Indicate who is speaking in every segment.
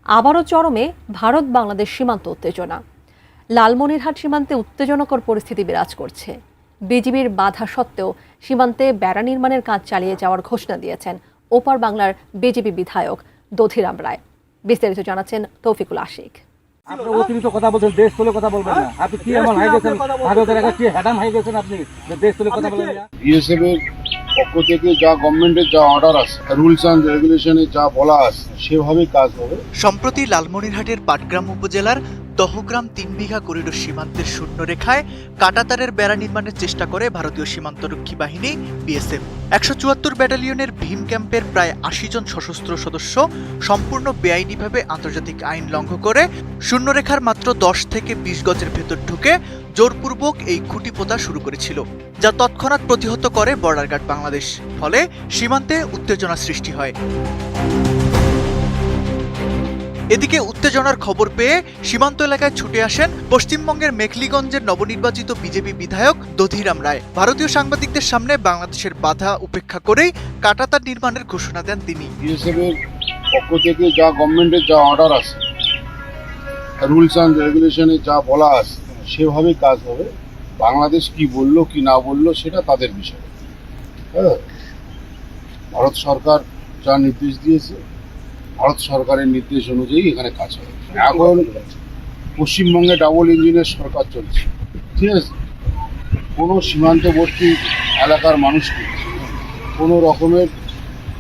Speaker 1: আবারও চরমে ভারত বাংলাদেশ সীমান্ত উত্তেজনা। লালমনিরহাট সীমান্তে উত্তেজনাকর পরিস্থিতি বিরাজ করছে। বিজিবির বাধা সত্ত্বেও সীমান্তে বেড়া নির্মাণের কাজ চালিয়ে যাওয়ার ঘোষণা দিয়েছেন ওপার বাংলার বিজেপি বিধায়ক দধিরাম রায়। বিস্তারিত জানাচ্ছেন তৌফিকুল আশিক।
Speaker 2: আপনি অতিরিক্ত কথা বলছেন, দেশ তুলে কথা বলবেন না। আপনি কি এমন হাই গেছেন, ভারতের একটা কি হ্যাডাম হাই গেছেন আপনি, যে দেশ তুলে কথা বলবেন না?
Speaker 3: বিএসএফ এর পক্ষ থেকে যা গভর্নমেন্টের যা অর্ডার আছে, রুলস অ্যান্ড রেগুলেশনে যা বলা আছে সেভাবেই কাজ হবে।
Speaker 4: সম্প্রতি লালমনিরহাটের পাটগ্রাম উপজেলার দহগ্রাম ৩ বিঘা করিডোর সীমান্তের শূন্যরেখায় কাঁটাতারের বেড়া নির্মাণের চেষ্টা করে ভারতীয় সীমান্তরক্ষী বাহিনী বিএসএফ। ১৭৪ ব্যাটালিয়নের ভীম ক্যাম্পের প্রায় ৮০ জন সশস্ত্র সদস্য সম্পূর্ণ বেআইনিভাবে আন্তর্জাতিক আইন লঙ্ঘন করে শূন্যরেখার মাত্র ১০ থেকে ২০ গজের ভেতর ঢুকে জোরপূর্বক এই খুঁটি পোতা শুরু করেছিল, যা তৎক্ষণাৎ প্রতিহত করে বর্ডার গার্ড বাংলাদেশ। ফলে সীমান্তে উত্তেজনা সৃষ্টি হয়। এদিকে উত্তেজনার খবর পেয়ে সীমান্ত এলাকায় ছুটে আসেন পশ্চিমবঙ্গের মেখলিগঞ্জের নবনির্বাচিত বিজেপি বিধায়ক দধিরাম রায়। ভারতীয় সাংবাদিকদের সামনে বাংলাদেশের বাধা উপেক্ষা করেই কাঁটাতার নির্মাণের ঘোষণা দেন তিনি।
Speaker 3: বিএসএফ এর পক্ষ থেকে যা গভর্নমেন্টের যা অর্ডার আছে, রুলস অ্যান্ড রেগুলেশনে যা বলা আছে সেভাবেই কাজ হবে। বাংলাদেশ কি বললো কি না বললো সেটা তাদের বিষয়। হ্যাঁ, ভারত সরকার যা নির্দেশ দিয়েছে, ভারত সরকারের নির্দেশ অনুযায়ী এখানে কাজ হবে। এখন পশ্চিমবঙ্গে ডাবল ইঞ্জিনের সরকার চলছে, ঠিক আছে? কোনো সীমান্তবর্তী এলাকার মানুষকে কোনো রকমের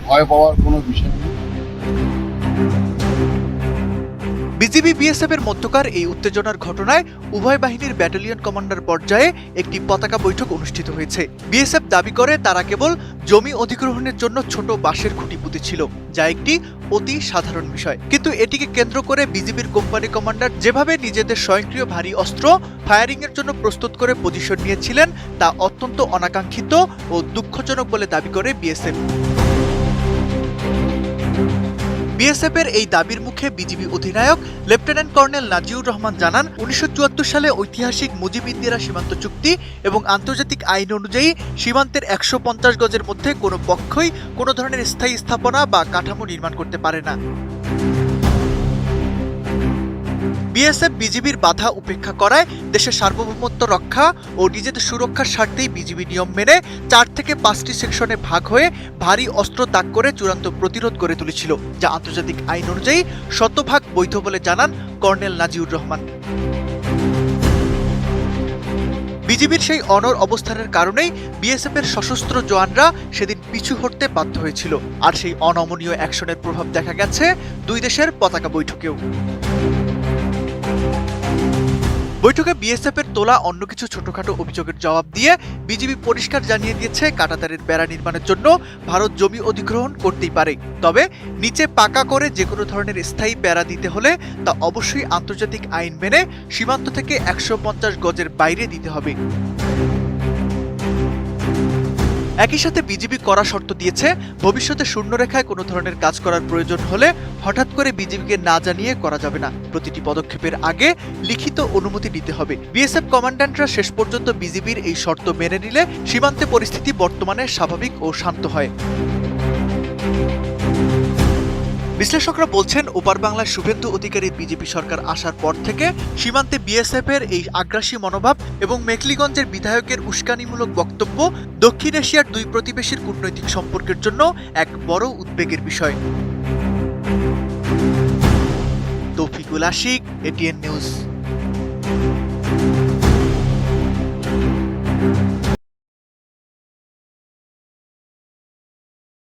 Speaker 3: ভয় পাওয়ার কোনো বিষয় নেই।
Speaker 4: বিজিবি বিএসএফ এর মধ্যকার এই উত্তেজনার ঘটনায় উভয় বাহিনীর ব্যাটালিয়ন কমান্ডার পর্যায়ে একটি পতাকা বৈঠক অনুষ্ঠিত হয়েছে। বিএসএফ দাবি করে তারা কেবল জমি অধিগ্রহণের জন্য ছোট বাঁশের খুঁটি পুঁতেছিল, যা একটি অতি সাধারণ বিষয়। কিন্তু এটিকে কেন্দ্র করে বিজিবির কোম্পানি কমান্ডার যেভাবে নিজেদের স্বয়ংক্রিয় ভারী অস্ত্র ফায়ারিং এর জন্য প্রস্তুত করে পজিশন নিয়েছিলেন, তা অত্যন্ত অনাকাঙ্ক্ষিত ও দুঃখজনক বলে দাবি করে বিএসএফ। বিএসএফ এর এই দাবির মুখে বিজিবি অধিনায়ক লেফটেন্যান্ট কর্নেল নাজিউর রহমান জানান, ১৯৭৪ সালে ঐতিহাসিক মুজিব-ইন্দিরা সীমান্ত চুক্তি এবং আন্তর্জাতিক আইন অনুযায়ী সীমান্তের ১৫০ গজের মধ্যে কোনো পক্ষই কোনো ধরনের স্থায়ী স্থাপনা বা কাঠামো নির্মাণ করতে পারে না। বিএসএফ বিজিবির বাধা উপেক্ষা করায় দেশের সার্বভৌমত্ব রক্ষা ও নিজেদের সুরক্ষার স্বার্থেই বিজিবি নিয়ম মেনে ৪ থেকে ৫টি সেকশনে ভাগ হয়ে ভারী অস্ত্র তাক করে চূড়ান্ত প্রতিরোধ গড়ে তুলেছিল, যা আন্তর্জাতিক আইন অনুযায়ী শতভাগ বৈধ বলে জানান কর্নেল নাজিউর রহমান। বিজিবির সেই অনড় অবস্থানের কারণেই বিএসএফ এর সশস্ত্র জওয়ানরা সেদিন পিছু হটতে বাধ্য হয়েছিল। আর সেই অনমনীয় অ্যাকশনের প্রভাব দেখা গেছে দুই দেশের পতাকা বৈঠকেও। বৈঠকে বিএসএফ এর তোলা অন্য কিছু ছোটখাটো অভিযোগের জবাব দিয়ে বিজিবি পরিষ্কার জানিয়ে দিয়েছে, কাঁটাতারের বেড়া নির্মাণের জন্য ভারত জমি অধিগ্রহণ করতেই পারে, তবে নিচে পাকা করে যে কোনো ধরনের স্থায়ী বেড়া দিতে হলে তা অবশ্যই আন্তর্জাতিক আইন মেনে সীমান্ত থেকে ১৫০ গজের বাইরে দিতে হবে। একই সাথে বিজিবি কড়া শর্ত দিয়েছে, ভবিষ্যতে শূন্যরেখায় কোনো ধরনের কাজ করার প্রয়োজন হলে হঠাৎ করে বিজিবিকে না জানিয়ে করা যাবে না। প্রতিটি পদক্ষেপের আগে লিখিত অনুমতি নিতে হবে। বিএসএফ কমান্ড্যান্টরা শেষ পর্যন্ত বিজিবির এই শর্ত মেনে নিলে সীমান্তে পরিস্থিতি বর্তমানে স্বাভাবিক ও শান্ত হয়। বিশ্লেষকরা বলছেন, ওপার বাংলার শুভেন্দু অধিকারীর বিজেপি সরকার আসার পর থেকে সীমান্তে বিএসএফ এর এই আগ্রাসী মনোভাব এবং মেখলিগঞ্জের বিধায়কের উস্কানিমূলক বক্তব্য দক্ষিণ এশিয়ার দুই প্রতিবেশীর কূটনৈতিক সম্পর্কের জন্য এক বড় উদ্বেগের বিষয়। Toufiqul Ashiq, ATN news.